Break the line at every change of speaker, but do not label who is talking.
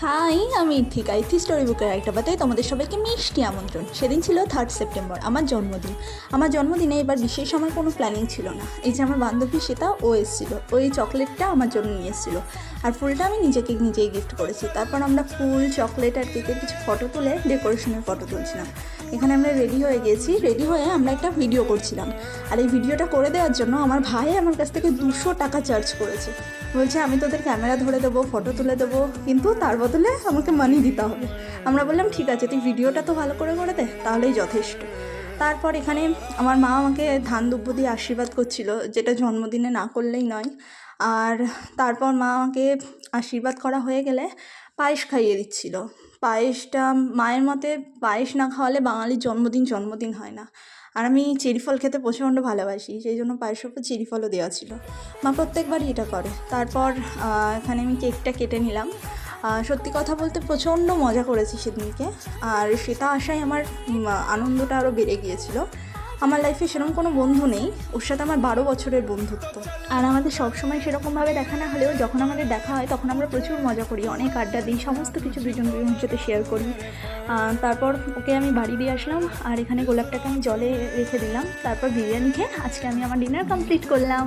High, আমি ইথিকা। ইথি story বুকের একটা পাতায় তোমাদের সবাইকে মিষ্টি আমন্ত্রণ। সেদিন ছিল 3 সেপ্টেম্বর, আমার জন্মদিন। আমার জন্মদিনে এবার বিশেষ আমার কোনো প্ল্যানিং ছিল না। এই যে আমার বান্ধবী শ্বেতা, ও এসেছিলো, ওই চকলেটটা আমার জন্য নিয়ে এসেছিলো, আর ফুলটা আমি নিজেই গিফট করেছি। তারপর আমরা ফুল, চকলেট আর কেকের কিছু ফটো তুলে ডেকোরেশনের ফটো তুলছিলাম। এখানে আমরা রেডি হয়ে গেছি, রেডি হয়ে আমরা একটা ভিডিও করছিলাম। আর এই ভিডিওটা করে দেওয়ার জন্য আমার ভাই আমার কাছ থেকে 200 টাকা চার্জ করেছে। বলছে আমি তোদের ক্যামেরা ধরে দেবো, ফটো তুলে দেবো, কিন্তু তার বদলে আমাকে মানি দিতে হবে। আমরা বললাম ঠিক আছে, তুই ভিডিওটা তো ভালো করে দে, তাহলেই যথেষ্ট। তারপর এখানে আমার মা আমাকে ধান দুব্য দিয়ে আশীর্বাদ করছিল, যেটা জন্মদিনে না করলেই নয়। আর তারপর মা আমাকে আশীর্বাদ করা হয়ে গেলে পায়েস খাইয়ে দিচ্ছিল। পায়েসটা মায়ের মতে পায়েস না খাওয়ালে বাঙালির জন্মদিন হয় না। আর আমি চেরি ফল খেতে প্রচণ্ড ভালোবাসি, সেই জন্য পায়েসের উপর চেরি ফলও দেওয়া ছিল। মা প্রত্যেকবারই এটা করে। তারপর এখানে আমি কেকটা কেটে নিলাম। সত্যি কথা বলতে প্রচণ্ড মজা করেছি সেদিনকে। আর সেটা আশায় আমার আনন্দটা আরও বেড়ে গিয়েছিল। আমার লাইফে সেরকম কোনো বন্ধু নেই, ওর সাথে আমার 12 বছরের বন্ধুত্ব। আর আমাদের সবসময় সেরকমভাবে দেখা না হলেও যখন আমাদের দেখা হয় তখন আমরা প্রচুর মজা করি, অনেক আড্ডা দিই, সমস্ত কিছু দুজনের সাথে শেয়ার করি। তারপর ওকে আমি বাড়ি দিয়ে আসলাম, আর এখানে গোলাপটাকে আমি জলে রেখে দিলাম। তারপর বিরিয়ানি খেয়ে আজকে আমি আমার ডিনার কমপ্লিট করলাম।